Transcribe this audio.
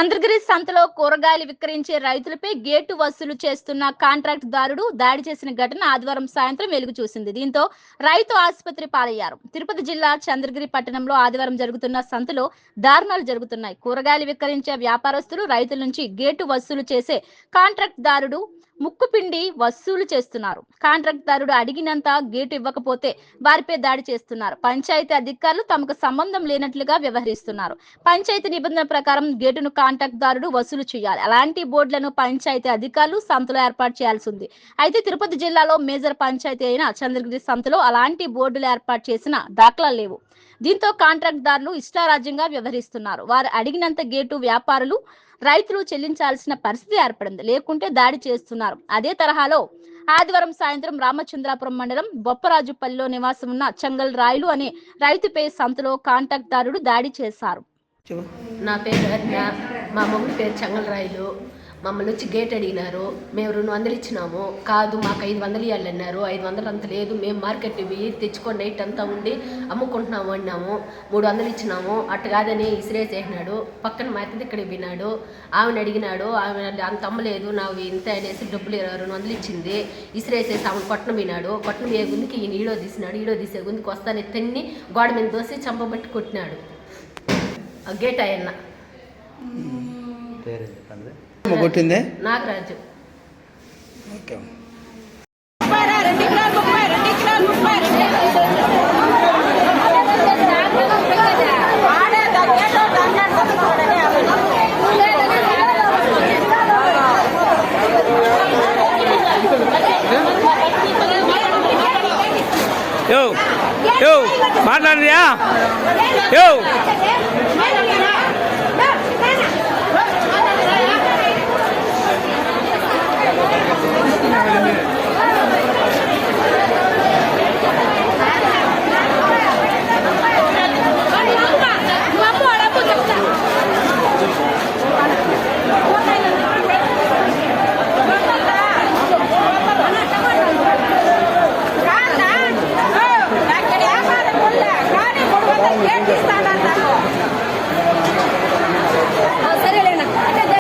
చంద్రగిరి సంతలో కూరగాయలు విక్రయించే రైతులపై గేటు వసూలు చేస్తున్న కాంట్రాక్ట్ దారుడు దాడి చేసిన ఘటన ఆదివారం సాయంత్రం వెలుగు చూసింది. దీంతో రైతు ఆసుపత్రి పాలయ్యారు. తిరుపతి జిల్లా చంద్రగిరి పట్టణంలో ఆదివారం జరుగుతున్న సంతలో దారుణాలు జరుగుతున్నాయి. కూరగాయలు విక్రయించే వ్యాపారస్తులు రైతుల నుంచి గేటు వసూలు చేసే కాంట్రాక్ట్ దారుడు ముక్కుపిండి వసూలు చేస్తున్నారు. కాంట్రాక్ట్ దారుడు అడిగినంత గేటు ఇవ్వకపోతే వారిపై దాడి చేస్తున్నారు. పంచాయతీ అధికారులు తమకు సంబంధం లేనట్లుగా వ్యవహరిస్తున్నారు. పంచాయతీ నిబంధనల ప్రకారం గేటును కాంట్రాక్ట్ దారుడు వసూలు చేయాలి. అలాంటి బోర్డులను పంచాయతీ అధికారులు సంతలో ఏర్పాటు చేయాల్సి ఉంది. అయితే తిరుపతి జిల్లాలో మేజర్ పంచాయతీ అయిన చంద్రగిరి సంతలో అలాంటి బోర్డులు ఏర్పాటు చేసిన దాఖలాలు లేవు. దీంతో కాంట్రాక్ట్ దారులు ఇష్టారాజ్యంగా వ్యవహరిస్తున్నారు. వారు అడిగినంత గేటు వ్యాపారులు రైతులు చెల్లించాల్సిన పరిస్థితి ఏర్పడింది. లేకుంటే దాడి చేస్తున్నారు. అదే తరహాలో ఆదివారం సాయంత్రం రామచంద్రాపురం మండలం బొప్పరాజుపల్లిలో నివాసం ఉన్న చెంగల్ రాయలు అనే రైతుపై సంతలో కాంట్రాక్ట్ దారుడు దాడి చేశారు. నా పేరు హరిణ, మా మొగుడి పేరు చెంగల్ రాయలు. మమ్మల్ని వచ్చి గేట్ అడిగినారు. మేము 200 ఇచ్చినాము. కాదు, మాకు 500 ఇవ్వాలన్నారు. 500 అంత లేదు, మేము మార్కెట్ పోయి తెచ్చుకొని నైట్ అంతా ఉండి అమ్ముకుంటున్నాము అన్నాము. 300 ఇచ్చినాము. అట్ట కాదని ఇసిరేసేసినాడు. పక్కన మా అత్త ఇక్కడ విన్నాడు. ఆమెను అడిగినాడు. ఆమె అంత అమ్మలేదు, నాకు ఇంత అనేసి డబ్బులు 200 ఇచ్చింది. ఇసిరేసేసి ఆమెను కొట్టన వినాడు. కొట్టన పోయే గుందికి ఈయన ఈడో తీసినాడు. ఈడో తీసే గుందికి వస్తానే తెన్ని గోడ మీద దోసి చంపబట్టి కొట్టినాడు. ఆ గేట్ అయ్యన్న కొట్టింది నాగరాజు. ఓకే. మాట్లాడియా